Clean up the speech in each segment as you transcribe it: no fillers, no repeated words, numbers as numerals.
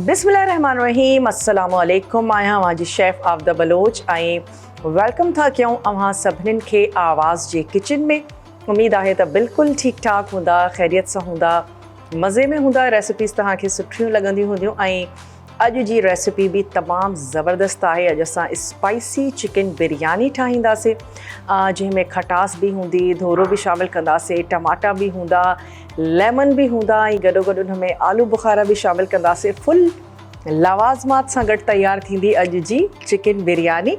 बिस्मिल्लाहिर्रहमानिर्रहीम अस्सलामु अलैकुम। आहियां वाजी शेफ़ आबदा बलोच ऐं वेलकम था कयूं अव्हां सभिनीनि खे आवाज़ जे किचन में। उम्मीद आहे त बिल्कुलु ठीकु ठाक हूंदा, ख़ैरियत सां हूंदा, मज़े में हूंदा, रेसिपीज़ तव्हांखे सुठियूं लॻंदियूं हूंदियूं। ऐं अॼु जी रेसिपी बि तमामु ज़बरदस्त आहे। अॼु असां स्पाइसी चिकन बिरयानी ठाहींदासीं जंहिंमें खटास बि हूंदी, धोरो बि शामिलु कंदासीं, टमाटा बि हूंदा, लेमन बि हूंदा ऐं गॾोगॾु हुन में आलू बुखारा बि शामिलु कंदासीं। फुल लवाज़मात सां गॾु तयारु थींदी अॼु जी चिकन बिरयानी।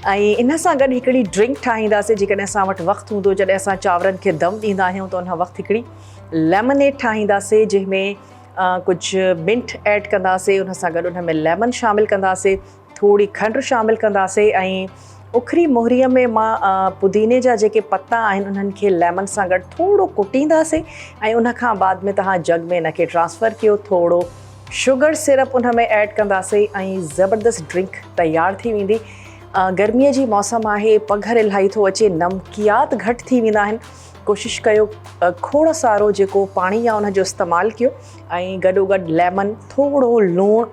ऐं इन सां गॾु हिकिड़ी ड्रिंक ठाहींदासीं। जेकॾहिं असां वटि वक़्तु हूंदो, जॾहिं असां चांवरनि खे दम ॾींदा आहियूं त उन वक़्तु हिकिड़ी लेमनेड ठाहींदासीं जंहिंमें कुझु मिंट ऐड कंदासीं, उन सां गॾु उन में लेमन शामिलु कंदासीं, थोरी खंडु शामिलु कंदासीं ऐं उखरी मोहरीअ में मां पुदीने जा जेके पत्ता आहिनि उन्हनि खे लेमन सां गॾु थोरो कुटींदासीं ऐं उन खां बाद में तव्हां जग में इन खे ट्रांसफ़र कयो, थोरो शुगर सिरप उन में ऐड कंदासीं ऐं ज़बरदस्त ड्रिंक तयारु थी वेंदी। गर्मीअ जी मौसम आहे, पघर इलाही थो अचे, नमकियात घटि थी वेंदा आहिनि। कोशिशि कयो खोड़ सारो जेको पाणी आहे उनजो इस्तेमालु कयो ऐं गॾोगॾु लेमन, थोरो लूणु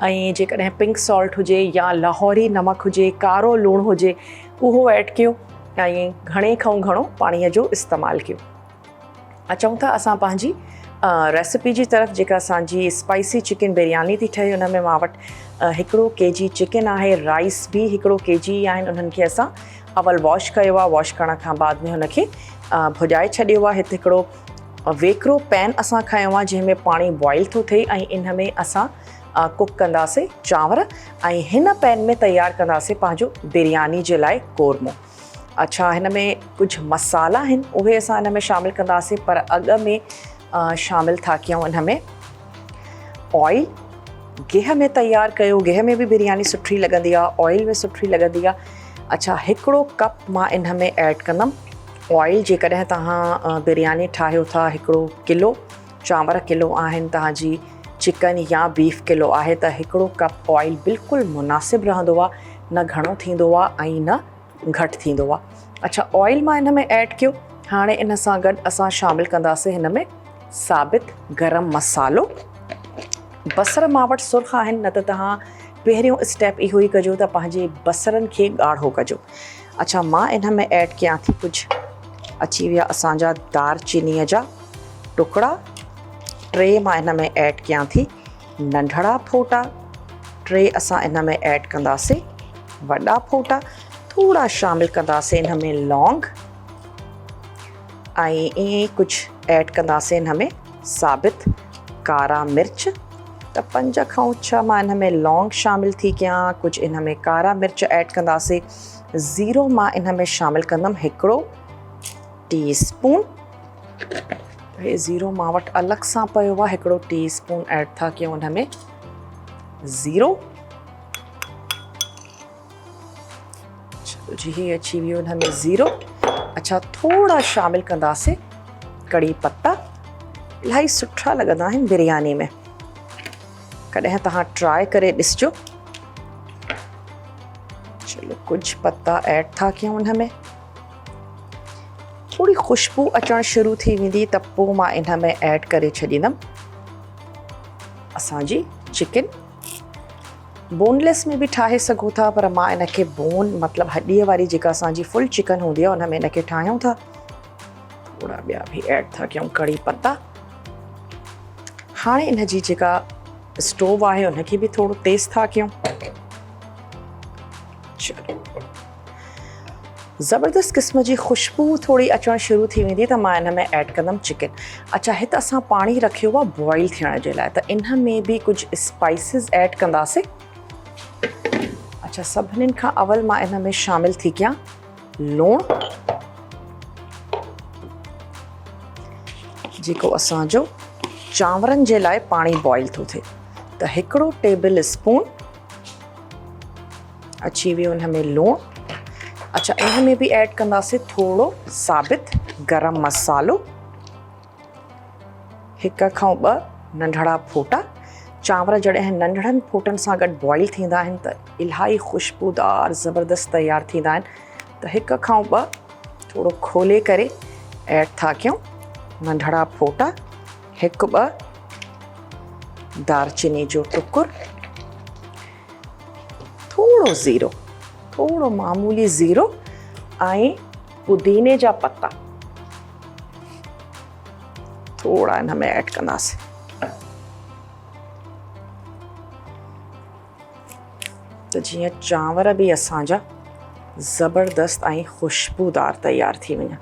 ऐं जेकॾहिं पिंक सॉल्ट हुजे या लाहौरी नमक हुजे, कारो लूणु हुजे, उहो ऐड कयो ऐं घणे खां घणो पाणीअ जो इस्तेमालु कयो। अचूं था असां पंहिंजी रेसिपी जी तरफ़। जेका असांजी स्पाइसी चिकन बिरयानी थी ठहे हुन में मां वटि हिकिड़ो केजी चिकन आहे, राइस बि हिकिड़ो केजी आहिनि। उन्हनि खे असां अवल वॉश कयो आहे, वॉश करण खां बाद में हुनखे भुॼाए छॾियो आहे। हिते हिकिड़ो वेकिरो पैन असां खयो आहे जंहिंमें पाणी बॉइल थो थिए ऐं इन में असां कुक कंदासीं चांवर ऐं हिन पैन में तयारु कंदासीं पंहिंजो बिरयानी जे लाइ कोरमो। अच्छा, हिन में कुझु मसाला आहिनि उहे असां हिन में शामिलु कंदासीं, पर अॻ में शामिलु था कयूं हिन में ऑयल। गिह में तयारु कयो, गिह में बि बिरयानी सुठी लॻंदी आहे, ऑयल में सुठी लॻंदी आहे। अच्छा, हिकिड़ो कप मां इन में ऐड कंदमि ऑयल। जेकॾहिं तव्हां बिरयानी ठाहियो था, हिकिड़ो किलो चांवर किलो आहिनि, तव्हांजी चिकन या बीफ किलो आहे, त हिकिड़ो कप ऑयल बिल्कुलु मुनासिबु रहंदो आहे, न घणो थींदो आहे ऐं न घटि थींदो आहे। अच्छा, ऑयल मां हिन में ऐड कयो। हाणे इन सां गॾु असां शामिलु कंदासीं हिन में साबित गरम मसालो। बसर मां वटि सुर्ख़ आहिनि, न त तव्हां पहिरियों स्टेप इहो ई कजो त पंहिंजे बसरनि खे ॻाढ़ो कजो। अच्छा, मां इन में ऐड कयां थी कुझु अची विया असांजा दालचीनीअ जा टुकड़ा, 3 मां इन में ऐड कयां थी नंढड़ा फोटा, 3 असां इन में ऐड कंदासीं वॾा फोटा, थोड़ा शामिलु कंदासीं इन में लौंग ऐं ईअं कुझु ऐड कंदासीं इन में साबित कारा मिर्च। त 5 खां 6 मां इन में लौंग शामिलु थी कयां, कुझु इन में कारा मिर्च ऐड कंदासीं। ज़ीरो मां इन में शामिलु कंदमि हिकिड़ो टीस्पून। हे ज़ीरो मां वटि अलॻि सां पियो आहे, हिकिड़ो टीस्पून ऐड था कयूं हुन में ज़ीरो। चलो जी, ही अची वियो हिन में ज़ीरो। अच्छा, थोड़ा शामिलु कंदासीं कड़ी पत्ता। इलाही सुठा लॻंदा आहिनि बिरयानी में, कॾहिं तव्हां ट्राए करे ॾिसिजो। चलो, कुझु पत्ता ऐड था कयूं हिन में। थोड़ी ख़ुशबू अचणु शुरू थी वेंदी त पोइ मां इन में ऐड करे छॾींदमि असांजी चिकन। बोनलेस में बि ठाहे सघो था, पर मां इन खे बोन मतिलबु हॾीअ वारी जेका असांजी फुल चिकन हूंदी आहे उन में इन खे ठाहियूं था। थोड़ा ॿिया बि ऐड था कयूं कड़ी पत्ता। हाणे इन जी जेका स्टोव आहे उनखे बि थोरो तेज़ था कयूं। चलो, ज़बरदस्त क़िस्म जी ख़ुशबू थोड़ी अचणु शुरू थी वेंदी त मां इन में ऐड कंदमि चिकन। अच्छा, हिते असां पाणी रखियो आहे बॉइल थियण जे लाइ, त इन में बि कुझु स्पाइसिस ऐड कंदासीं। अच्छा, सभिनीनि खां अवल मां इन में शामिलु थी कयां लूणु, जेको असांजो चांवरनि जे लाइ पाणी बॉइल थो थिए, त हिकिड़ो टेबल स्पून अची वियो हिन में लूणु। अच्छा, इन में बि ऐड कंदासीं थोरो साबित गरम मसालो, 1 खां 2 नंढड़ा फोटा। चांवर जॾहिं नंढड़नि फोटनि सां गॾु बॉइल थींदा आहिनि त इलाही ख़ुशबूदार ज़बरदस्त तयारु थींदा आहिनि। त 1 खां 2 थोरो खोले करे ऐड था कयूं नंढड़ा फोटा, 1-2 दालचीनी जो टुकुर, थोड़ो ज़ीरो, थोड़ो मामूली ज़ीरो ऐं पुदीने जा पत्ता थोड़ा इन में ऐड कंदासीं। त जीअं चांवर बि असांजा ज़बरदस्त ऐं ख़ुशबूदार तयार थी वञनि।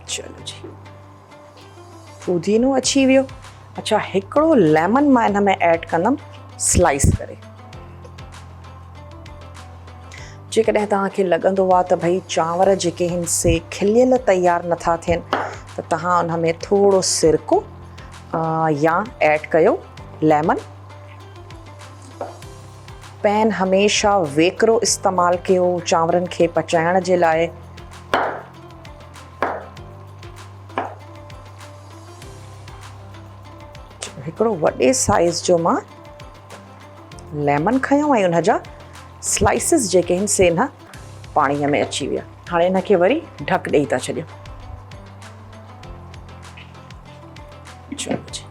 चलो जी, पुदीनो अची वियो। अच्छा, हिकिड़ो लेमन मां इन में ऐड कंदमि स्लाइस करे। जेकॾहिं तव्हांखे लॻंदो आहे त भई चांवर जेके आहिनि से खिलियल तयारु नथा थियनि त तव्हां उन में थोरो सिरको या ऐड कयो लेमन। पैन हमेशह वेकिरो इस्तेमालु कयो चांवरनि खे पचाइण जे लाइ। हिकिड़ो वॾे साइज़ जो मां लेमन खयों ऐं उन जा स्लाइसिस जेके आहिनि से न पाणीअ में अची विया। हाणे इन खे वरी ढक ॾेई था छॾियूं। चलो जी,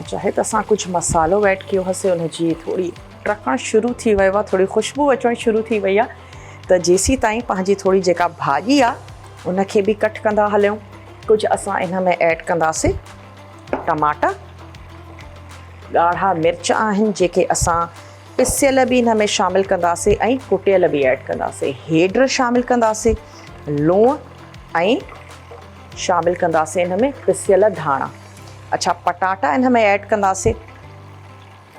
अच्छा हे त असां कुझु मसालो ऐड कयो हुअसीं, उनजी थोरी टहिकणु शुरू थी वियो आहे, थोरी ख़ुशबू अचणु शुरू थी वई आहे। त जेसीं ताईं पंहिंजी थोरी जेका भाॼी आहे उनखे बि कट कंदा हलियूं। कुझु असां इन में ऐड कंदासीं टमाटा, ॻाढ़ा मिर्च आहिनि जेके असां पिसियल बि इन में शामिलु कंदासीं ऐं कुटियल बि ऐड कंदासीं। हेड्र शामिलु कंदासीं, लूणु ऐं शामिलु कंदासीं इन में पिसियल धाणा। अच्छा, पटाटा इन में ऐड कंदासीं।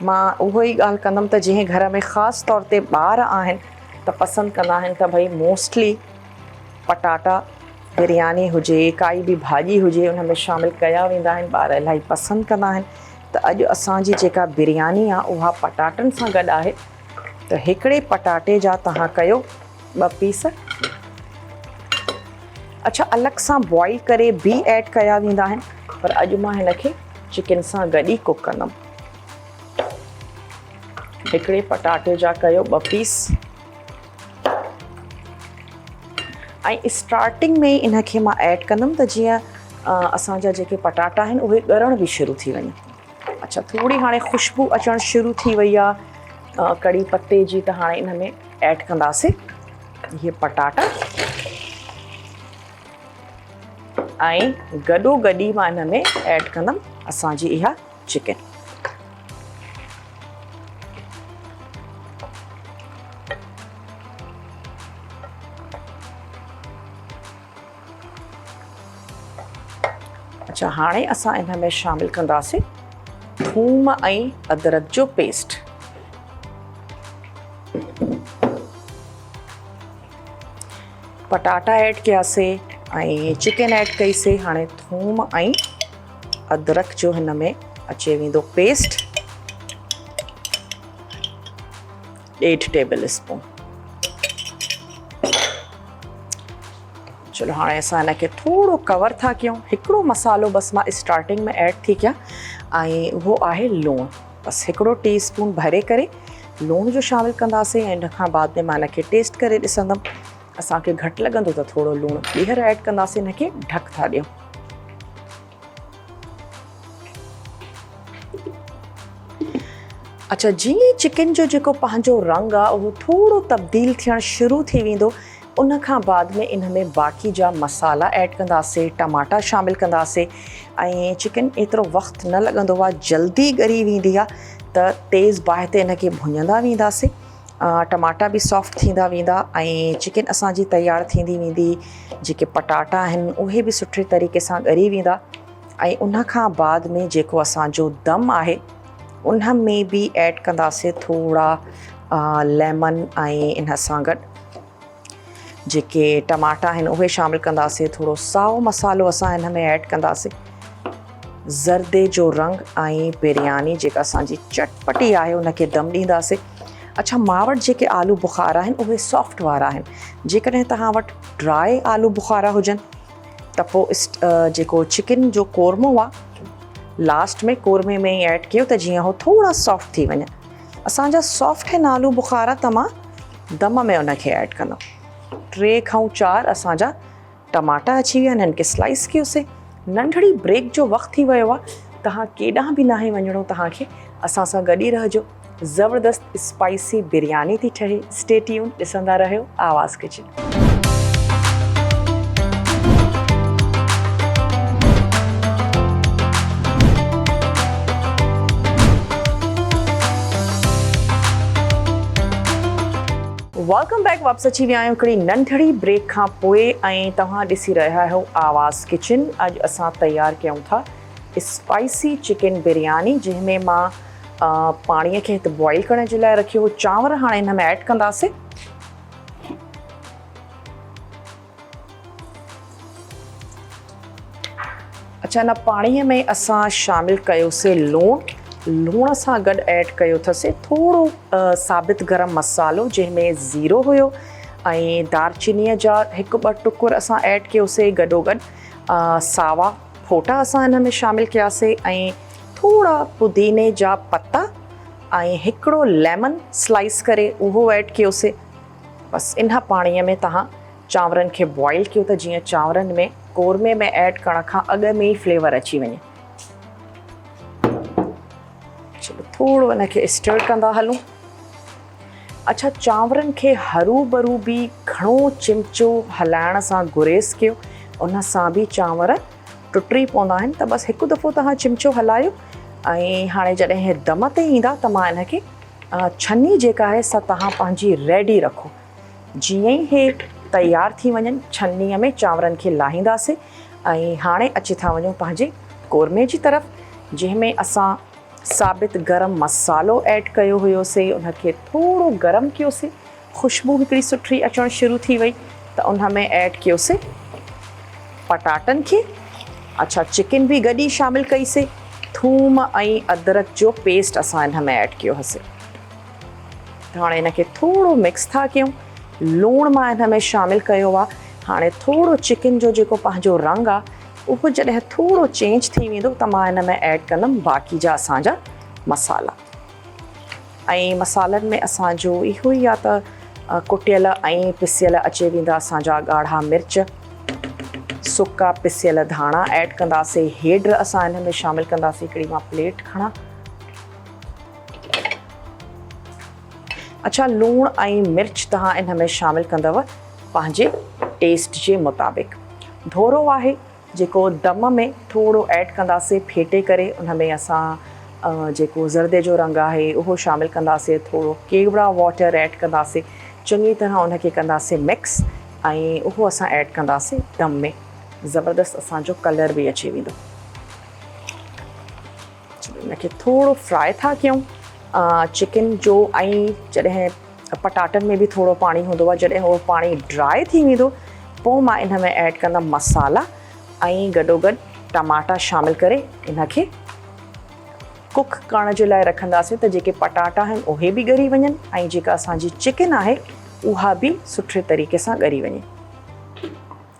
मां उहो ई ॻाल्हि कंदमि त जंहिं घर में ख़ासि तौर ते ॿार आहिनि त पसंदि कंदा आहिनि त भई मोस्टली पटाटा बिरयानी हुजे, काई बि भाॼी हुजे, उन में शामिलु कया वेंदा आहिनि। ॿार इलाही पसंदि कंदा आहिनि। त अॼु असांजी जेका बिरयानी आहे उहा पटाटनि सां गॾु आहे। त हिकिड़े पटाटे जा तव्हां कयो 2 पीस। अच्छा, अलॻि सां बॉइल करे बि ऐड कया वेंदा आहिनि, पर अॼु मां हिन खे चिकन सां गॾु ई कुक कंदमि। हिकिड़े पटाटे जा कयो 2 पीस ऐं स्टार्टिंग में ई इन खे मां ऐड कंदमि त जीअं असांजा जेके पटाटा आहिनि उहे ॻरण बि शुरू थी वञनि। अच्छा, थोरी हाणे ख़ुशबू अचणु शुरू थी वई आहे कड़ी पत्ते जी, त हाणे इन में ऐड कंदासीं इहे पटाटा ऐं गॾो गॾी मां इन में ऐड कंदमि असांजी इहा चिकन। अच्छा, हाणे असां इन में शामिलु कंदासीं थूम ऐं अदरक जो पेस्ट। पटाटा ऐड कयासीं ऐं चिकन ऐड कईसीं। हाणे थूम ऐं अदरक जो हिन में अचे वेंदो पेस्ट 1.5 टेबल स्पून। चलो हाणे असां हिन खे थोरो कवर था कयूं। हिकिड़ो मसालो बसि मां स्टार्टिंग में ऐड थी कयां ऐं उहो आहे लूणु। बसि 1 टीस्पून भरे करे लूण जो शामिलु कंदासीं ऐं इन खां बाद में मां हिन खे टेस्ट करे ॾिसंदमि। असांखे घटि लॻंदो त थोरो लूणु ॿीहर ऐड कंदासीं। हिन खे ढक था ॾियूं। अच्छा, जीअं चिकन जो जेको पंहिंजो रंग आहे उहो थोरो तब्दील थियणु शुरू थी वेंदो, उन खां बाद में इन में बाक़ी जा मसाला ऐड कंदासीं, टमाटा शामिलु कंदासीं ऐं चिकन एतिरो वक़्तु न लॻंदो आहे, जल्दी ॻरी वेंदी आहे। त तेज़ बाहि ते इन खे भुञंदा वेंदासीं। टमाटा बि सॉफ्ट थींदा वेंदा ऐं चिकन असांजी तयारु थींदी वेंदी। जेके पटाटा आहिनि उहे बि सुठे तरीक़े सां ॻरी वेंदा ऐं उन खां बाद में जेको असांजो दम आहे उन में बि ऐड कंदासीं थोरा लेमन ऐं इन सां गॾु जेके टमाटा आहिनि उहे शामिलु कंदासीं। थोरो साओ मसालो असां हिन में ऐड कंदासीं। ज़र्दे जो रंग ऐं बिरयानी जेका असांजी चटपटी आहे उनखे दम ॾींदासीं। अच्छा, मां वटि जेके आलू बुखारा आहिनि उहे सॉफ्ट वारा आहिनि। जेकॾहिं तव्हां वटि ड्राई आलू बुखारा हुजनि त पोइ जेको चिकन जो कोरमो आहे लास्ट में कोरमे में ई ऐड कयो त जीअं उहो थोरा सॉफ्ट थी वञनि। असांजा सॉफ्ट आहिनि आलू बुखारा त मां दम में उनखे ऐड कंदमि। 3 खां 4 असांजा टमाटा अची विया आहिनि, हिननि खे स्लाइस कयोसीं। नंढड़ी ब्रेक जो वक़्तु थी वियो आहे, तव्हां केॾांहुं बि नाहे वञिणो, तव्हांखे असां सां गॾु ई रहिजो। ज़बरदस्त स्पाइसी बिरयानी थी ठहे। स्टे ट्यून, ॾिसंदा रहियो आवाज़ किचन। Welcome back. वापसि अची विया आहियूं हिकिड़ी नंढड़ी ब्रेक खां पोइ ऐं तव्हां ॾिसी रहिया आहियो आवाज़ किचन। अॼु असां तयारु कयूं था स्पाइसी चिकन बिरयानी, जंहिंमें मां पाणीअ खे हिते बॉइल करण जे लाइ रखियो। चांवर हाणे हिन में ऐड कंदासीं। अच्छा, हिन पाणीअ में असां शामिलु कयोसीं लूण सां गॾु ऐड कयो अथसीं थोरो साबित गरम मसालो, जंहिंमें ज़ीरो हुयो, ऐं दालचीनीअ जा 1-2 टुकुर असां ऐड कयोसीं। गॾोगॾु सावा फोटा असां हिन में शामिलु कयासीं, ऐं थोरा पुदीने जा पत्ता, ऐं हिकिड़ो लेमन स्लाइस करे उहो ऐड कयोसीं। बसि इन पाणीअ में तव्हां चांवरनि खे बॉइल कयो त जीअं चांवरनि में कोरमे में ऐड करण खां अॻु में ई फ्लेवर अची वञे। चलो थोरो हिनखे स्टर कंदा हलूं। अच्छा, चांवरनि खे हरू भरू बि घणो चिमचो हलाइण सां गुरेज़ कयो, उन सां बि चांवर टुटी पवंदा आहिनि। त बसि हिकु दफ़ो तव्हां चिमचो हलायो, ऐं हाणे जॾहिं दम ते ईंदा त मां हिनखे छन्नी जेका आहे सा तव्हां पंहिंजी रेडी रखो। जीअं ई हे तयारु थी वञनि, छन्नीअ में चांवरनि खे लाहींदासीं। ऐं हाणे अची था वञूं पंहिंजे कोरमे जी तरफ़, जंहिंमें असां साबित गरम मसालो ऐड कयो हुयोसीं। उनखे थोरो गरम कयोसीं, ख़ुशबू हिकिड़ी सुठी अचणु शुरू थी वई त उन में ऐड कयोसीं पटाटनि खे। अच्छा, चिकन बि गॾु ई शामिलु कईसीं। थूम ऐं अदरक जो पेस्ट असां हिन में ऐड कयो हुयोसीं। हाणे हिनखे थोरो मिक्स था कयूं। लूणु मां हिन में शामिलु कयो आहे। हाणे थोरो चिकन जो जेको पंहिंजो रंग आहे उहो जॾहिं थोरो चेंज थी वेंदो त मां हिन में ऐड कंदमि बाक़ी जा असांजा मसाला। ऐं मसालनि में असांजो इहो ई आहे त कुटियल ऐं पिसियल अची वेंदा असांजा ॻाढ़ा मिर्च, सुका पिसियल धाणा ऐड कंदासीं। हेड्र असां हिन में शामिलु कंदासीं। हिकिड़ी मां प्लेट खणा। अच्छा, लूणु ऐं मिर्च तव्हां इन में शामिलु कंदव पंहिंजे टेस्ट जे मुताबिक़। धोरो आहे जेको दम में थोरो ऐड कंदासीं फेटे करे। उन में असां जेको ज़र्दे जो रंग आहे उहो शामिलु कंदासीं। थोरो केवड़ा वाटर ऐड कंदासीं। चङी तरह उनखे कंदासीं मिक्स, ऐं उहो असां ऐड कंदासीं दम में। ज़बरदस्त असांजो कलर बि अची वेंदो। इनखे थोरो फ्राई था कयूं चिकन जो, ऐं जॾहिं पटाटनि में बि थोरो पाणी हूंदो आहे, जॾहिं उहो पाणी ड्राई थी वेंदो पोइ मां इन में ऐड कंदमि मसाला, ऐं गॾोगॾु टमाटा शामिलु करे इनखे कुक करण जे लाइ रखंदासीं त जेके पटाटा आहिनि उहे बि ॻरी वञनि, ऐं जेका असांजी चिकन आहे उहा बि सुठे तरीक़े सां ॻरी वञे।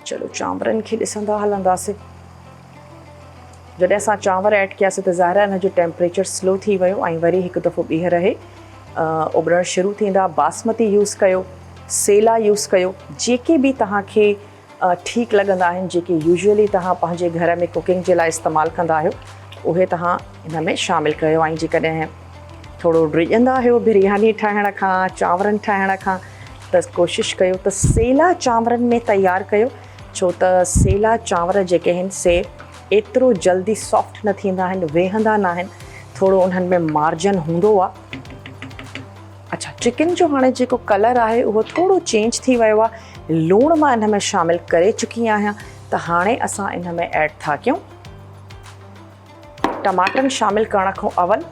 चलो चांवरनि खे ॾिसंदा हलंदासीं। जॾहिं असां चांवर ऐड कयासीं त ज़ाहिर आहे हिन जो टेम्परेचर स्लो थी वियो, ऐं वरी हिकु दफ़ो ॿीहर रहे उबरणु शुरू थींदा। बासमती यूज़ कयो, सेला यूज़ कयो, जेके बि तव्हांखे ठीकु लॻंदा आहिनि, जेके यूजुअली तव्हां पंहिंजे घर में कुकिंग जे लाइ इस्तेमालु कंदा आहियो, उहे तव्हां हिन में शामिलु कयो। ऐं जेकॾहिं थोरो डिॼंदा आहियो बिरयानी ठाहिण खां, चांवरनि ठाहिण खां, त कोशिशि कयो त सेला चांवरनि में तयारु कयो, छो त सेला चांवर जेके आहिनि से एतिरो जल्दी सॉफ्ट न थींदा आहिनि, वेहंदा न आहिनि, थोरो उन्हनि में मार्जन हूंदो आहे। अच्छा, चिकन जो हाणे जेको कलर आहे उहो थोरो चेंज थी वियो आहे। लूणु मां इन में शामिलु करे चुकी आहियां, त हाणे असां इन में ऐड था कयूं टमाटनि शामिलु करण खां अवल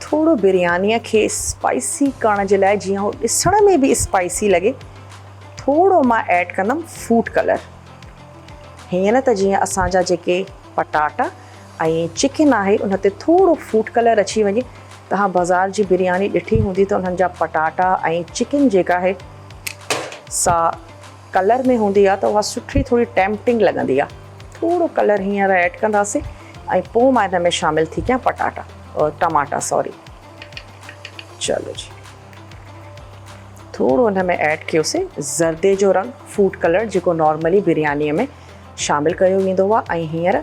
थोरो बिरयानीअ खे स्पाइसी करण जे लाइ, जीअं उहो ॾिसण में बि स्पाइसी लॻे, थोरो मां ऐड कंदमि फूड कलर। हीअं न त जीअं असांजा जेके पटाटा ऐं चिकन आहे उन ते थोरो फूड कलर अची वञे। तव्हां बाज़ार जी बिरयानी ॾिठी हूंदी त उन्हनि जा पटाटा ऐं चिकन जेका आहे सा कलर में हूंदी आहे त उहा सुठी थोरी टेम्पटिंग लॻंदी आहे। थोरो कलर हींअर ऐड कंदासीं, ऐं पोइ मां हिन में शामिलु थी कयां टमाटा सॉरी। चलो जी, थोड़ो हिन में ऐड कयोसीं ज़र्दे जो रंग, फूड कलर, जेको नॉर्मली बिरयानीअ में शामिलु कयो वेंदो आहे। ऐं हींअर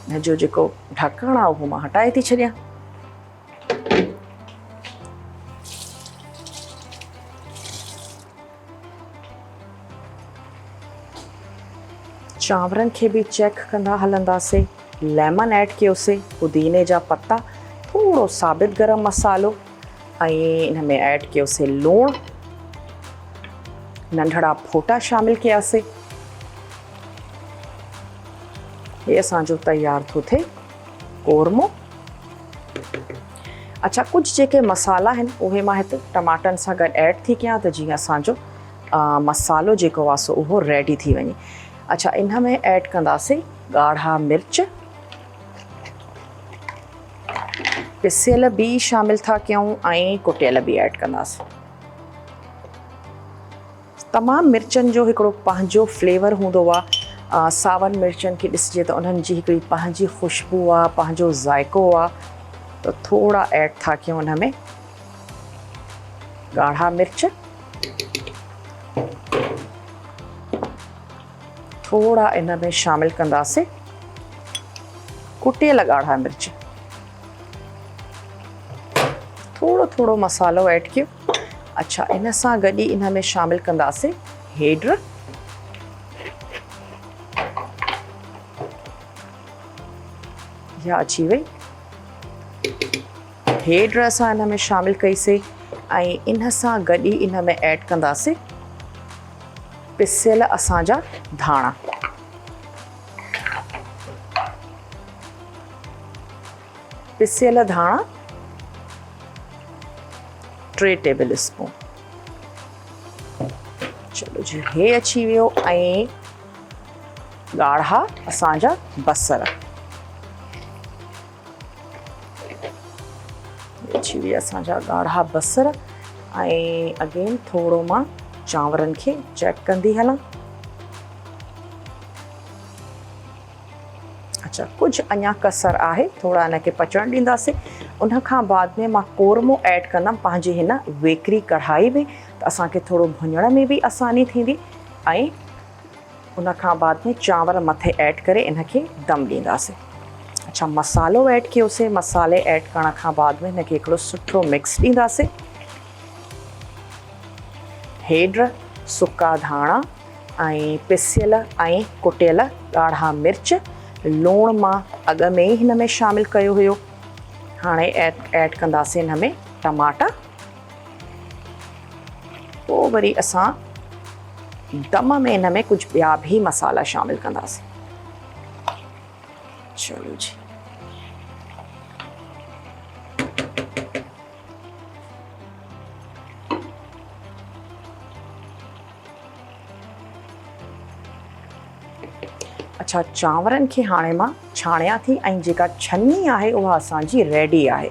हिन जो जेको ढकणु आहे उहो मां हटाए थी छॾियां। चांवरनि खे बि चेक कंदा हलंदासीं। लेमन ऐड कयोसीं, पुदीने जा पत्ता, थोड़ो साबित गरम मसालो ऐं हिन में ऐड कयोसीं लूणु, नंढड़ा फोटा शामिलु कयासीं। ये असांजो तैयार थो थिए कोरमो। अच्छा, कुछ जेके मसाला आहिनि उहे मां हिते टमाटनि सां गॾु ऐड थी कयां त जीअं असांजो मसालो जेको आहे सो उहो रेडी थी वञे। अच्छा, इन में ऐड कंदासीं ॻाढ़ा मिर्च, पिसियल बि शामिलु था कयूं ऐं कुटियल बि ऐड कंदासीं। तमामु मिर्चनि जो हिकिड़ो पंहिंजो फ्लेवर हूंदो आहे। सावनि मिर्चनि खे ॾिसिजे त उन्हनि जी हिकिड़ी पंहिंजी ख़ुशबू आहे, पंहिंजो ज़ाइक़ो आहे। त थोड़ा ऐड था कयूं हुन में ॻाढ़ा मिर्च, थोड़ा इन में शामिलु कंदासीं कुटियल ॻाढ़ा मिर्च, थोड़ो थोड़ो मसालो ऐड कयो। अच्छा, इन सां गॾु ई इन में शामिलु कंदासीं हेड्र, इहा अची वई हेड्र, असां इन में शामिलु कईसीं। ऐं इन सां गॾु ई इन में ऐड कंदासीं पिसियल असांजा धाणा, पिसियल धाणा 3 टेबल स्पून। चलो जी, हे अची वियो। ऐं ॻाढ़ा असांजा बसर, अची विया असांजा ॻाढ़ा बसर। ऐं अगेन थोड़ो मां चांवरनि खे चेक कंदी हलां। अच्छा, कुछ अञा कसर आहे, थोड़ा इनखे पचण ॾींदासीं। उन खां बाद में मां कोरमो ऐड कंदमि पंहिंजी हिन वेकरी कढ़ाई में, त असांखे थोड़ो भुञण में बि आसानी थींदी। ऐं उन खां बाद में चांवर मथे ऐड करे इनखे दम ॾींदासीं। अच्छा, मसालो ऐड कयोसीं। मसाले ऐड करण खां बाद में हिनखे हिकिड़ो सुठो मिक्स ॾींदासीं। हेड्र, सुका धाणा ऐं पिसियल ऐं कुटियल ॻाढ़ा मिर्च, लूणु मां अॻ में ई हिन में शामिलु कयो हुयो। हाणे ऐड कंदासीं हिन में टमाटा। पोइ वरी असां दम में हिन में कुझु ॿिया बि मसाला शामिलु कंदासीं। चलो जी, अच्छा, चांवरनि खे हाणे मां छाणियां थी ऐं जेका छन्नी आहे उहा असांजी रेडी आहे।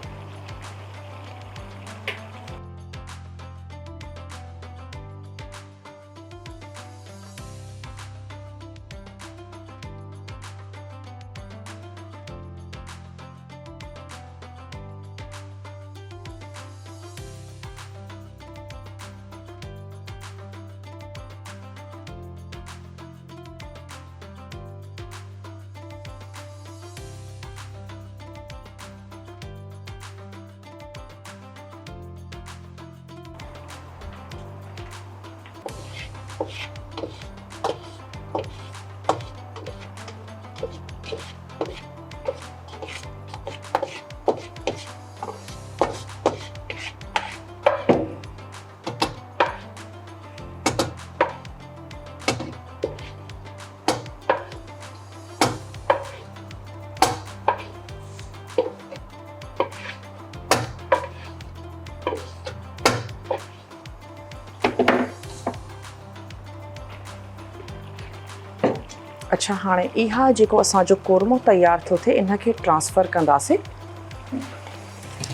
अच्छा, हाणे इहा जेको असांजो कोरमो तैयार थो थिए इनखे ट्रांसफ़र कंदासीं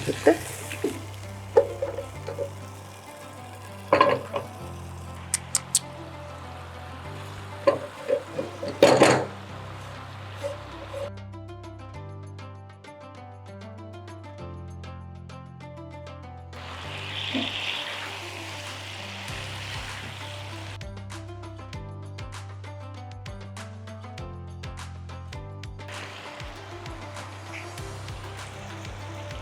हिते।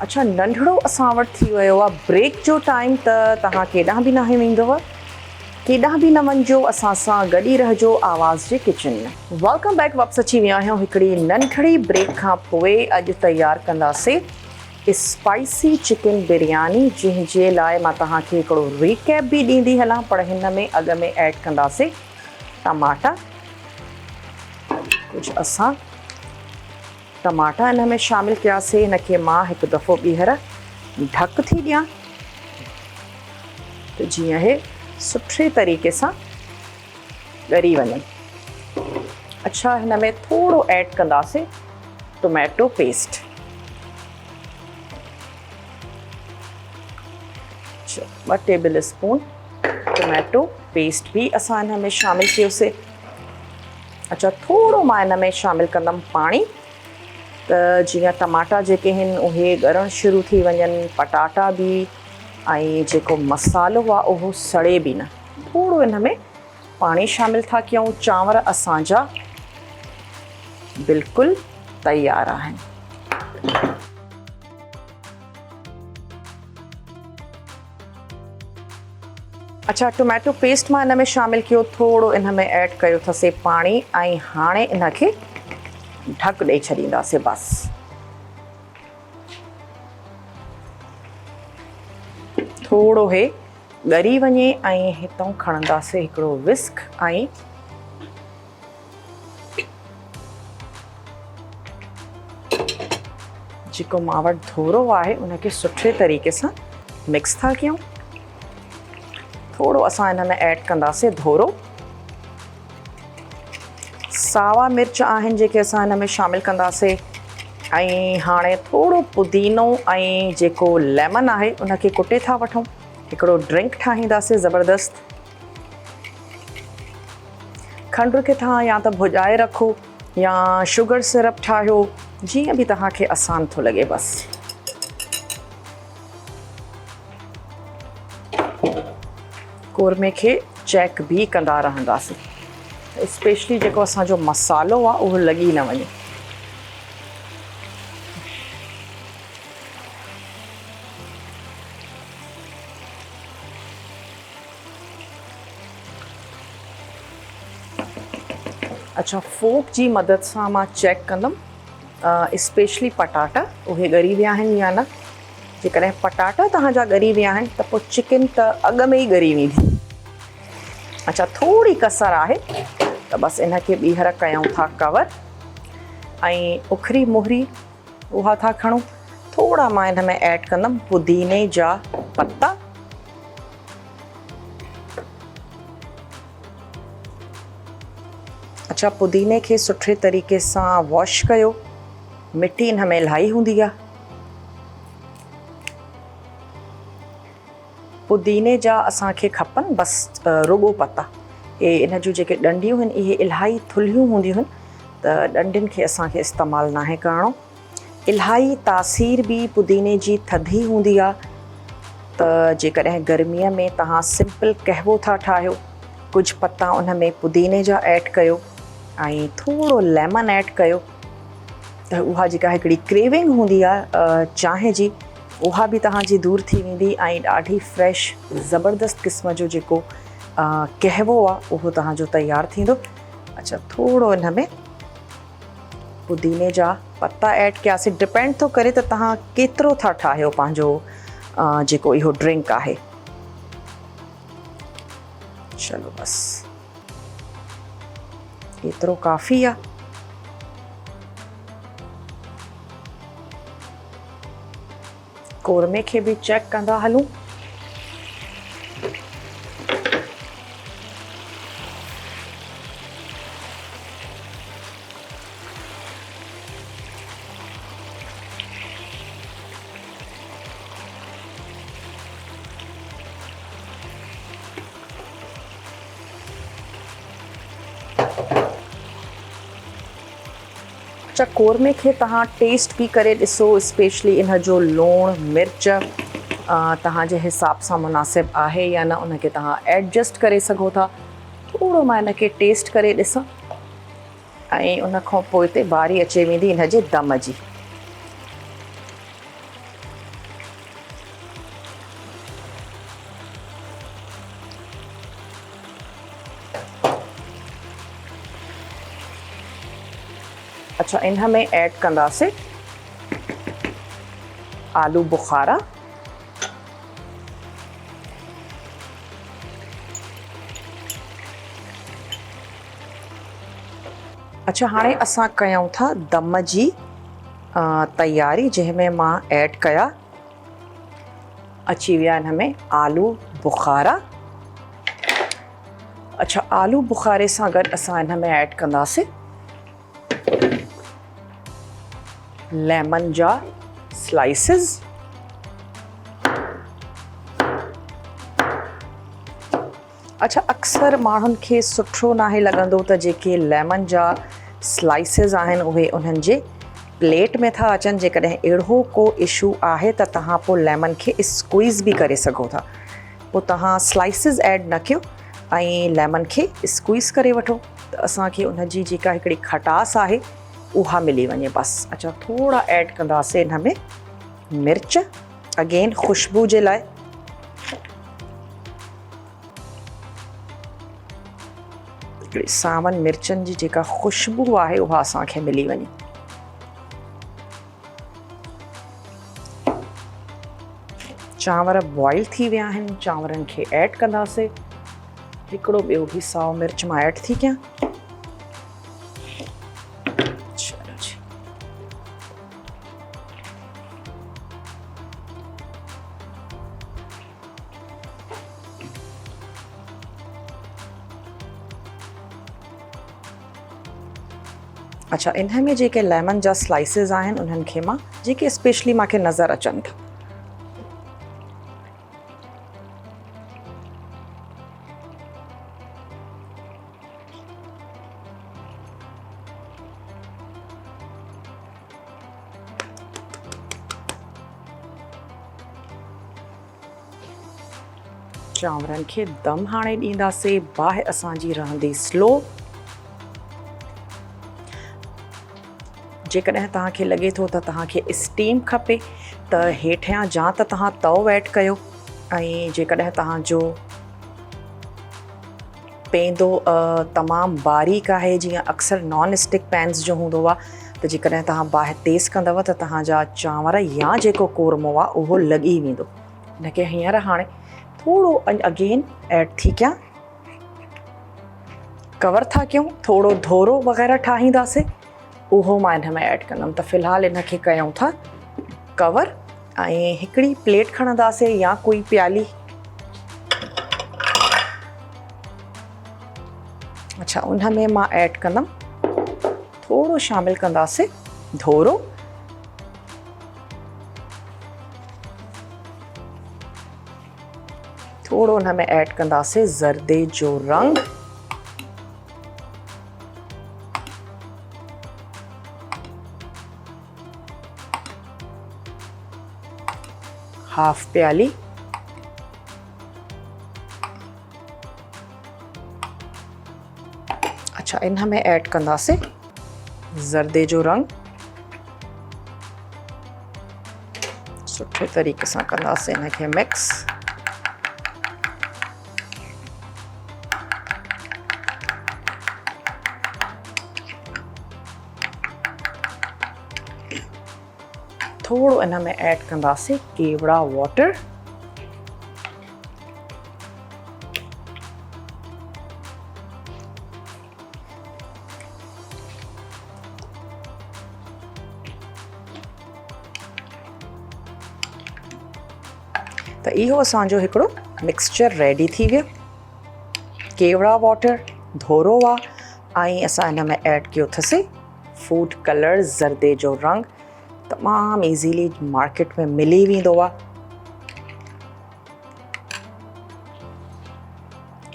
अच्छा, नंढड़ो असां वटि थी वियो आहे ब्रेक जो टाइम, त तव्हां केॾांहुं बि न वेंदव, केॾांहुं बि न वञिजो, असां सां गॾु ई रहिजो आवाज़ जे किचन में। वेलकम बैक, वापसि अची विया आहियूं हिकिड़ी नंढड़ी ब्रेक खां पोइ। अॼु तयारु कंदासीं स्पाइसी चिकन बिरयानी, जंहिंजे लाइ मां तव्हांखे हिकिड़ो रिकैप बि ॾींदी हलां, पर हिन में अॻ में ऐड कंदासीं टमाटा। कुझु असां टमाटा हिन में शामिलु कयासीं। हिनखे मां हिकु दफ़ो ॿीहर ढक थी ॾियां त जीअं हे सुठे तरीक़े सां ॻरी वञे। अच्छा, हिन में थोरो ऐड कंदासीं tomato paste. 2 tablespoon tomato paste बि असां हिन में शामिलु कयोसीं। अच्छा, थोरो मां हिन में शामिलु कंदमि पाणी, त जीअं टमाटा जेके आहिनि उहे ॻरणु शुरू थी वञनि, पटाटा बि, ऐं जेको मसालो आहे उहो सड़े बि न। थोरो हिन में पाणी शामिलु था कयूं। चांवर असांजा बिल्कुलु तयारु आहिनि। अच्छा, टोमेटो पेस्ट मां हिन में शामिलु कयो, थोरो इन में ऐड कयो अथसीं पाणी, ऐं हाणे इनखे ढक ॾेई छॾींदासीं। बसि थोरो हे ॻरी वञे, ऐं हितां खणंदासीं हिकिड़ो विस्क, ऐं जेको मां वटि धोरो आहे उनखे सुठे तरीक़े सां मिक्स था कयूं। थोरो असां हिन में ऐड कंदासीं धोरो। सावा मिर्च आहिनि जेके असां हिन में शामिलु कंदासीं, ऐं हाणे थोरो पुदीनो ऐं जेको लेमन आहे उनखे कुटे था वठूं। हिकिड़ो ड्रिंक ठाहींदासीं ज़बरदस्त। खंडु खे तव्हां या त भुॼाए रखो या शुगर सिरप ठाहियो, जीअं बि तव्हांखे आसान थो लॻे। बसि कोरमे खे चेक बि कंदा रहंदासीं, स्पेशली जेको असांजो मसालो आहे उहो लॻी न वञे। अच्छा, फोक जी मदद सां मां चेक कंदमि स्पेशली पटाटा उहे ॻरी विया आहिनि या न। जेकॾहिं पटाटा तव्हांजा ॻरी विया आहिनि त पोइ चिकन त अॻ में ई ॻरी वेंदी। अच्छा, थोरी कसर आहे त बसि इनखे ॿीहर कयूं था कवर, ऐं उखरी मुहरी उहा था खणूं। थोरा मां हिन में ऐड कंदमि पुदीने जा पत्ता। अच्छा, पुदीने खे सुठे तरीक़े सां वॉश कयो, मिटी हिन में इलाही हूंदी आहे। पुदीने जा असांखे खपनि बसि रुॻो पत्ता। इन जूं जेके डंडियूं आहिनि इहे इलाही थुल्हियूं हूंदियूं आहिनि, त डंडियुनि खे असांखे इस्तेमालु नाहे करिणो। इलाही तासीर बि पुदीने जी थधी हूंदी आहे, त जेकॾहिं गर्मीअ में तव्हां सिंपल कहवो था ठाहियो, कुझु पत्ता उन में पुदीने जा ऐड कयो ऐं थोरो लेमन ऐड कयो, त उहा जेका हिकिड़ी क्रेविंग हूंदी आहे चांहि जी, उहा बि तव्हांजी दूरि थी वेंदी, ऐं ॾाढी फ्रेश ज़बरदस्त क़िस्म जो जेको कहवो आहे उहो तव्हांजो तयारु थींदो। अच्छा, थोरो हिन में पुदीने जा पत्ता ऐड कयासीं। डिपेंड थो करे त तव्हां केतिरो था ठाहियो पंहिंजो जेको इहो ड्रिंक आहे। चलो बसि एतिरो काफ़ी आहे। कोरमे खे बि चेक कंदा हलूं। अच्छा, कोरमे खे तव्हां टेस्ट बि करे ॾिसो, स्पेशली इन जो लूणु मिर्च तव्हांजे हिसाब सां मुनासिबु आहे या न, उनखे तव्हां एडजस्ट करे सघो था। थोरो मां इनखे टेस्ट करे ॾिसां, ऐं उन खां पोइ ते बारी अचे वेंदी इन जे दम जी। अच्छा, इन में ऐड कंदासीं आलू बुखारा। अच्छा, हाणे असां कयूं था दम जी तैयारी, जंहिंमें मां ऐड कया अची विया इन में आलू बुखारा। अच्छा, आलू बुखारे सां गॾु असां इन में ऐड कंदासीं लेमन जा स्लाइसिस। अच्छा, अक्सर माण्हुनि खे सुठो नाहे लॻंदो त जेके लेमन जा स्लाइसिस आहिनि उहे उन्हनि जे प्लेट में था अचनि। जेकॾहिं अहिड़ो को इशू आहे त तव्हां पोइ लेमन खे स्क्वीज़ बि करे सघो था। पोइ तव्हां स्लाइसिस ऐड न कयो ऐं लेमन खे स्क्वीज़ करे वठो त असांखे उन जी जेका हिकिड़ी खटास आहे उहा मिली वञे बसि। अच्छा, थोरा ऐड कंदासीं हिन में मिर्च, अगेन ख़ुशबू जे लाइ। हिकिड़ी सावन मिर्चनि जी जेका ख़ुशबू आहे उहा असांखे मिली वञे। चांवर बॉइल थी विया आहिनि, चांवरनि खे ऐड कंदासीं। हिकिड़ो ॿियो बि साओ मिर्च मां ऐड थी कयां। चलो जी, अच्छा, इन में जेके लेमन जा स्लाइसिस आहिनि उन्हनि खे मां जेके स्पेशली मूंखे नज़र अचनि था चांवरनि खे दम हाणे ॾींदासीं। बाहि असांजी रहंदी स्लो। जेकॾहिं तव्हांखे लॻे थो त तव्हांखे स्टीम खपे त हेठियां जा त तव्हां तओ ऐड कयो, ऐं जेकॾहिं तव्हांजो पेंदो तमामु बारीक आहे, जीअं अक्सर नॉन स्टिक पैन्स जो हूंदो आहे, त जेकॾहिं तव्हां बाहि तेज़ कंदव त तव्हांजा चांवर या जेको कोरमो आहे उहो लॻी वेंदो। हिनखे हींअर हाणे थोरो अगेन ऐड थी कयां, कवर था कयूं, थोरो धोरो वग़ैरह ठाहींदासीं, उहो मां इन में ऐड कंदमि। त फ़िलहालु इनखे कयूं था कवर ऐं हिकिड़ी प्लेट खणंदासीं या कोई प्याली। अच्छा, उन में मां ऐड कंदमि थोरो शामिल कंदासीं धोरो। थोरो उन में ऐड कंदासीं ज़र्दे जो रंग। हाफ प्याली। अच्छा, इन में ऐड कंदासीं ज़र्दे जो रंग। सुठे तरीक़े सां कंदासीं इनखे मिक्स। थोरो इन में ऐड कंदासीं केवड़ा वाटर। त इहो असांजो हिकिड़ो मिक्सचर रेडी थी वियो। केवड़ा वाटर, धोरो आहे ऐं असां हिन में ऐड कयो अथसीं फूड कलर ज़र्दे जो रंग। तमामु ईज़ीली मार्केट में मिली वेंदो आहे।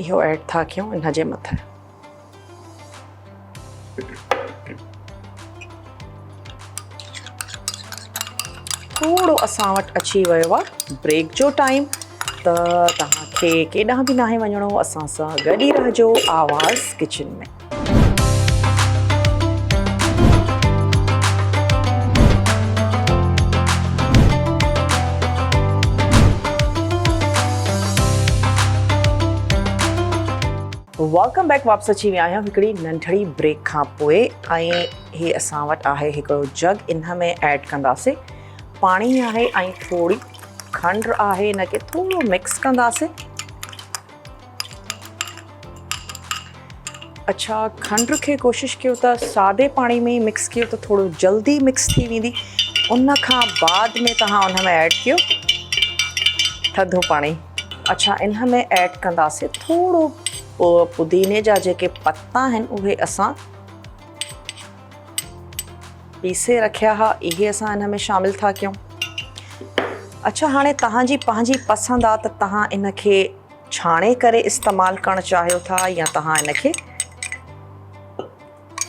इहो ऐड था कयूं इन जे मथां। थोरो असां वटि अची वियो आहे ब्रेक जो टाइम, त तव्हांखे केॾांहुं बि नाहे वञिणो, असां सां गॾु ई रहिजो आवाज़ किचन में। Welcome back. वापस अची विया आहियूं हिकिड़ी नंढड़ी ब्रेक खां पोइ। ऐं ही असां वटि आहे हिकिड़ो जग, इन में ऐड कंदासीं पाणी आहे ऐं थोरी खंड आहे। इनखे थोरो मिक्स कंदासीं। अच्छा, खंड खे कोशिशि कयो त सादे पाणी में मिक्स कयो त थोरो जल्दी मिक्स थी वेंदी। उन खां बाद में तव्हां उन में ऐड कयो थधो पाणी। अच्छा, इन में ऐड कंदासीं थोरो पुदीने जा जेके पत्ता आहिनि उहे असां पीसे रखिया हुआ, इहे असां इन में शामिल था कयूं। अच्छा, हाणे तव्हांजी पंहिंजी पसंदि आहे त तव्हां इनखे छाणे करे इस्तेमालु करणु चाहियो था या तव्हां इनखे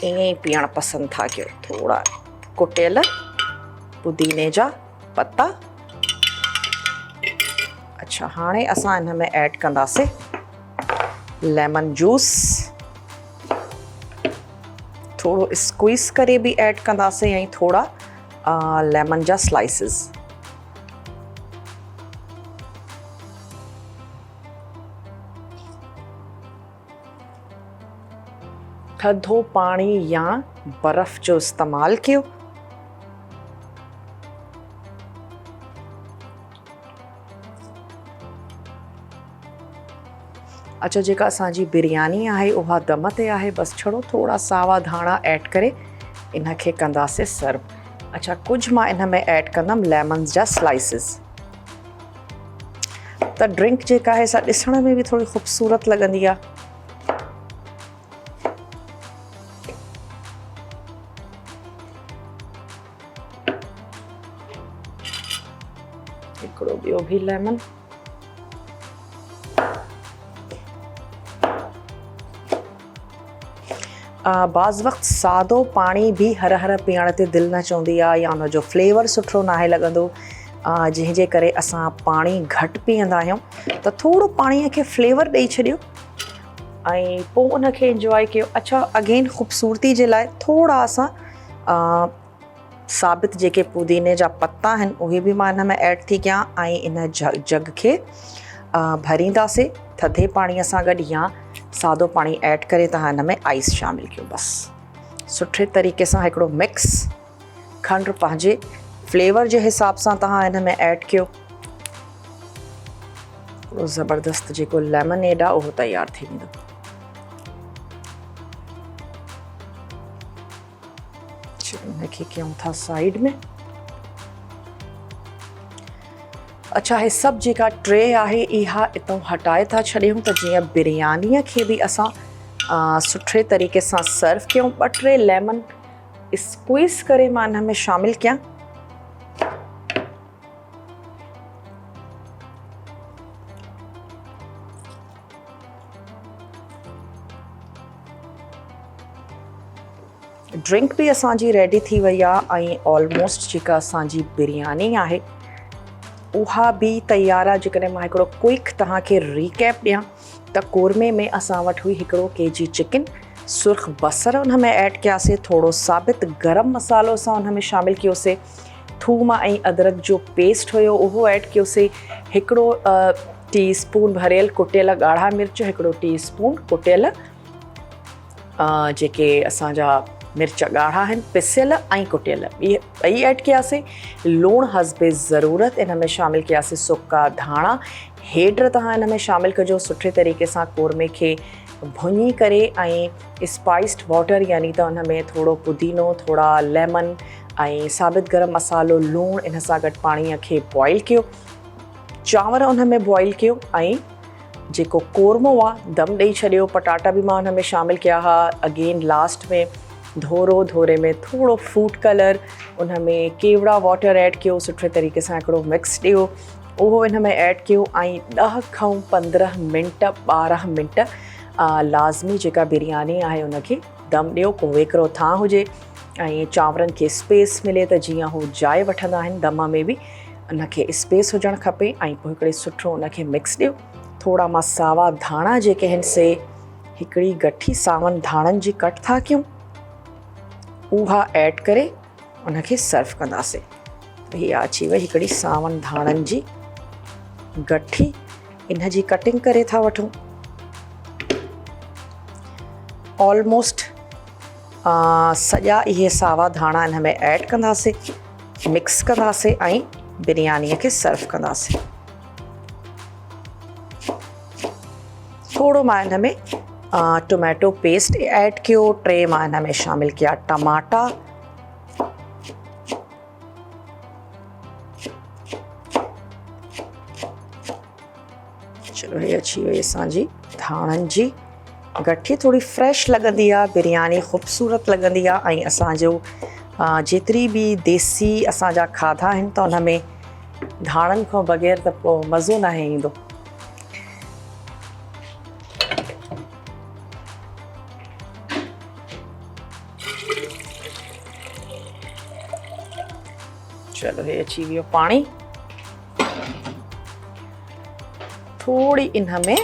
ईअं ई पीअणु पसंदि था कयो। थोरा कुटियल पुदीने जा पत्ता। अच्छा, हाणे असां इन में ऐड कंदासीं लेमन जूस। थोरो स्क्वीज़ करे भी ऐड कंदासीं ऐं थोड़ा लेमन जा स्लाइसिस। थधो पाणी या बर्फ़ जो इस्तेमालु कयो। अच्छा, जेका असांजी बिरयानी आहे उहा दम ते आहे। बसि छड़ो थोरा सावा धाणा ऐड करे इनखे कंदासीं सर्व। अच्छा, कुझु मां इन में ऐड कंदमि लेमन्स जा स्लाइसिस। त ड्रिंक जेका आहे सा ॾिसण में बि थोड़ी ख़ूबसूरत लॻंदी आहे। हिकिड़ो ॿियो भी लेमन। बाज़ वक़्तु सादो पाणी भी हर हर पीअण ते दिलि न चवंदी आहे या उनजो फ्लेवर सुठो नाहे लॻंदो, जंहिंजे करे असां पाणी घटि पीअंदा आहियूं। त थोरो पाणीअ खे फ्लेवर ॾेई छॾियो ऐं पोइ उनखे इंजॉय कयो। अच्छा, अगेन ख़ूबसूरती जे लाइ थोरा असां साबित जेके पुदीने जा पत्ता आहिनि उहे बि मां इन में ऐड थी कयां ऐं इन जग खे भरींदासीं थधे पाणीअ सां गॾु या सादो पाणी ऐड करे तव्हां हिन में आइस शामिल कयो। बसि सुठे तरीक़े सां हिकिड़ो मिक्स। खंड पंहिंजे फ्लेवर जे हिसाब सां तव्हां हिन में ऐड कयो। थोरो ज़बरदस्त जेको लेमनेड आहे उहो तयारु थी वेंदो। हिनखे कयूं था साइड में। अच्छा, हे सभु जेका ट्रे आहे इहा इतां हटाए था छॾियूं त जीअं बिरयानीअ खे बि असां सुठे तरीक़े सां सर्व कयूं। 2-3 लेमन स्क्वीज़ करे मां हिन में शामिल कयां। ड्रिंक भी असांजी रेडी थी वई आहे ऐं ऑलमोस्ट जेका असांजी बिरयानी आहे उहा भी तयार आहे। जेकॾहिं मां हिकिड़ो क्विक तव्हांखे रिकैप ॾियां त कोरमे में असां वटि हुई हिकिड़ो केजी चिकन, सुर्ख बसर उन में ऐड कयासीं, थोरो साबित गरम मसालो असां उन में शामिल कयोसीं, थूम ऐं अदरक जो पेस्ट हुयो उहो ऐड कयोसीं, हिकिड़ो टीस्पून भरियल कुटियल ॻाढ़ा मिर्च, हिकिड़ो टीस्पून कुटियल जेके असांजा मिर्च ॻाढ़ा आहिनि पिसियल ऐं कुटियल, इहे ॿई ऐड कयासीं। लूणु हस्बे ज़रूरत इन में शामिल कयासीं। सुका धाणा हेड तव्हां इन में शामिल कजो। सुठे तरीक़े सां कोरमे खे भुञी करे ऐं स्पाइस्ड वाटर यानी त उन में थोरो पुदीनो, थोरा लेमन ऐं साबित गरम मसालो, लूणु, इन सां गॾु पाणीअ खे बॉइल कयो। चांवर उन में बॉइल कयो ऐं जेको कोरमो आहे दम ॾेई छॾियो। पटाटा बि मां उन में शामिल कया हुआ। अगेन लास्ट में धोरे में थोरो फूड कलर, उन में केवड़ा वाटर ऐड कयो। सुठे तरीक़े सां हिकिड़ो मिक्स ॾियो, उहो इन में ऐड कयो ऐं 10 खां 15 मिंट 12 मिंट लाज़मी जेका बिरयानी आहे उनखे दम ॾियो। को वेकिरो थां हुजे ऐं चांवरनि खे स्पेस मिले त जीअं हू जाइ वठंदा आहिनि दम में बि उनखे स्पेस हुजणु खपे। ऐं पोइ हिकिड़े सुठो उनखे मिक्स ॾियो। थोरा मां सावा धाणा जेके आहिनि से हिकिड़ी गठी सावनि धाणनि जी कट था कयूं, उहा ऐड करे उनखे सर्व कंदासीं। हीअ अची वई हिकिड़ी सावनि धाणनि जी गठी। इन जी कटिंग करे था वठूं। ऑलमोस्ट सॼा इहे सावा धाणा हिन में ऐड कंदासीं, मिक्स कंदासीं ऐं बिरयानीअ खे सर्व कंदासीं। थोरो मां हिन में टोमेटो पेस्ट ऐड कयो, 3 मां हिन में शामिल कया टमाटा, चलो हे अची वई असांजी धाणनि जी गठी। थोड़ी फ्रेश लॻंदी आहे, बिरयानी ख़ूबसूरत लॻंदी आहे ऐं असांजो जेतिरी बि देसी असांजा खाधा आहिनि त उन में धाणनि खां बग़ैर त पोइ मज़ो न ईंदो। चलो हे अची वियो पाणी। थोड़ी इन में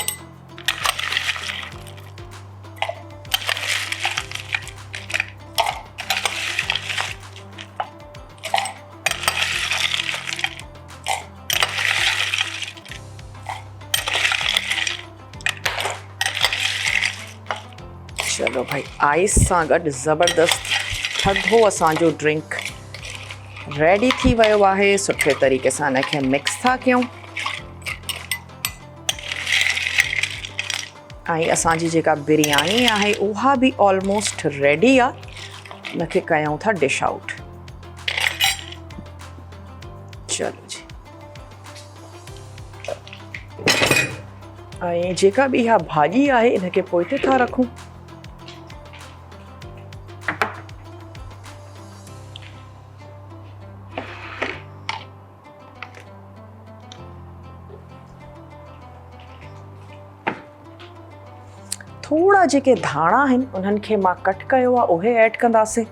चलो भाई आइस सां गॾु ज़बरदस्त थधो असांजो ड्रिंक रेडी थी वियो आहे। सुठे तरीक़े सां हिनखे मिक्स था कयूं ऐं असांजी जेका बिरयानी आहे उहा बि ऑलमोस्ट रेडी आहे। हुनखे कयूं था डिश आउट। चलो जी, ऐं जेका बि इहा भाॼी आहे इनखे पोइ था रखूं। थोड़ा जेके धाणा आहिनि उन्हनि खे मां कट कयो आहे उहे ऐड कंदासीं।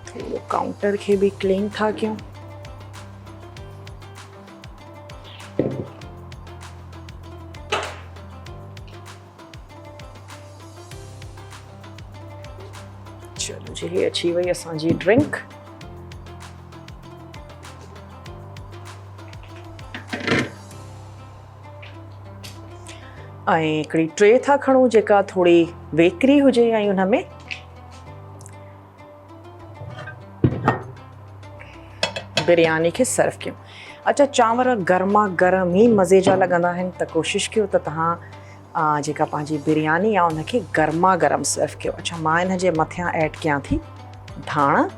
थोड़ो काउंटर खे बि क्लीन था कयूं। चलो जी, हे अची वई असांजी ड्रिंक। ऐं हिकिड़ी ट्रे था खणूं जेका थोड़ी वेकरी हुजे ऐं हुन में बिरयानी खे सर्व कयूं। अच्छा, चांवर गर्मा गर्म ई मज़े जा लॻंदा आहिनि त कोशिशि कयो त तव्हां जेका पंहिंजी बिरयानी आहे उनखे गर्मा गर्म सर्व कयो। अच्छा, मां हिन जे मथियां ऐड कयां थी धाणा।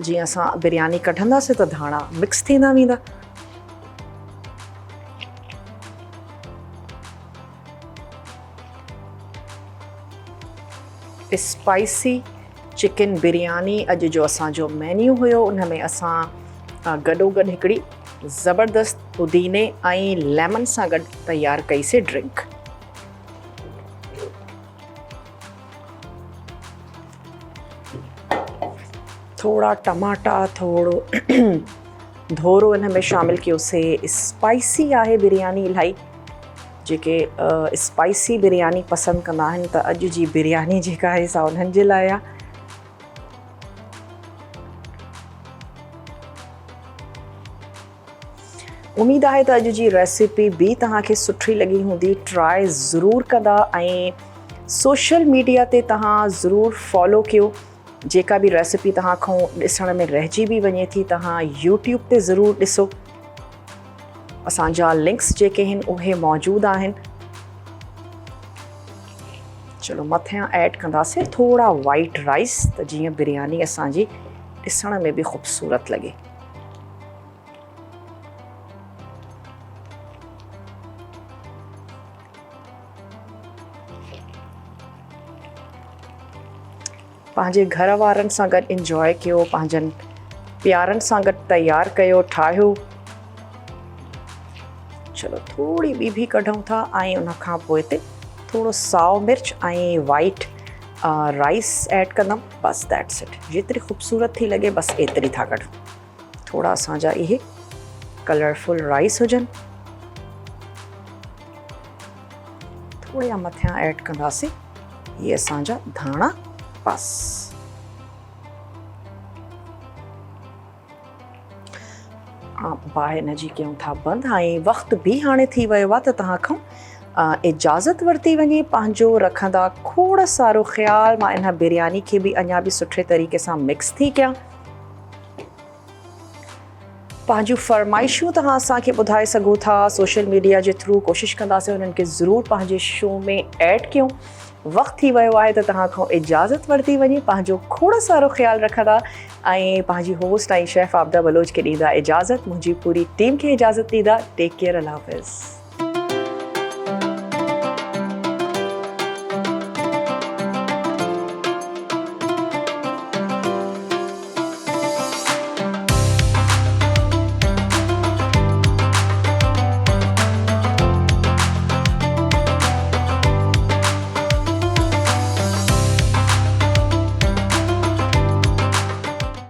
जीअं असां बिरयानी कढंदासीं त धाणा मिक्स थींदा वेंदा। स्पाइसी चिकन बिरयानी अॼु जो असांजो मेन्यू हुयो। उन में असां गॾोगॾु हिकिड़ी ज़बरदस्त पुदीने ऐं लेमन सां गॾु तयारु कईसीं ड्रिंक। थोड़ा टमाटा, थोड़ो धोरो हिन में शामिल कयोसीं। स्पाइसी आहे बिरयानी इलाही। जेके स्पाइसी बिरयानी पसंदि कंदा आहिनि त अॼु जी बिरयानी जेका आहे सा उन्हनि जे लाइ आहे। उमेद आहे त अॼु जी रेसिपी बि तव्हांखे सुठी लॻी हूंदी। ट्राई ज़रूरु कंदा ऐं सोशल मीडिया ते तव्हां ज़रूरु फॉलो कयो। जेका बि रेसिपी तव्हां खां ॾिसण में रहिजी बि वञे थी तव्हां यूट्यूब ते ज़रूरु ॾिसो। असांजा लिंक्स जेके आहिनि उहे मौजूदु आहिनि। चलो मथियां ऐड कंदासीं थोड़ा वाइट राइस त जीअं बिरयानी असांजी ॾिसण में बि ख़ूबसूरत लॻे। पंहिंजे घर वारनि सां गॾु इंजॉय कयो, पंहिंजनि प्यारनि सां गॾु तयारु कयो, ठाहियो। चलो थोड़ी ॿी बि कढूं था ऐं उन खां पोइ ते थोड़ो साओ मिर्च ऐं वाइट राइस ऐड कंदमि। बस दैट्स इट। जेतिरी ख़ूबसूरत थी लॻे बस एतिरी था कढूं। थोड़ा असांजा इहे कलरफुल राइस हुजनि। थोड़ा मथियां ऐड कंदासीं इहे असांजा धाणा। बस बाहि हिन जी कयूं था बंदि ऐं वक़्तु बि हाणे थी वियो आहे त तव्हां खां इजाज़त वरिती वञे। पंहिंजो रखंदा खोड़ सारो ख़्यालु। मां इन बिरयानी खे बि अञा बि सुठे तरीक़े सां मिक्स थी कयां। पंहिंजूं फरमाइशूं तव्हां असांखे ॿुधाए सघो था सोशल मीडिया जे थ्रू। कोशिशि कंदासीं उन्हनि खे ज़रूरु पंहिंजे शो में ऐड कयूं। वक़्तु थी वियो आहे त तव्हां खां इजाज़त वरिती वञे। पंहिंजो खोड़ सारो ख़्यालु रखंदा ऐं पंहिंजी होस्ट ऐं शेफ़ आबिदा बलोच खे ॾींदा इजाज़त। मुंहिंजी पूरी टीम खे इजाज़त ॾींदा। टेक केयर, अल्लाह हाफ़िज़।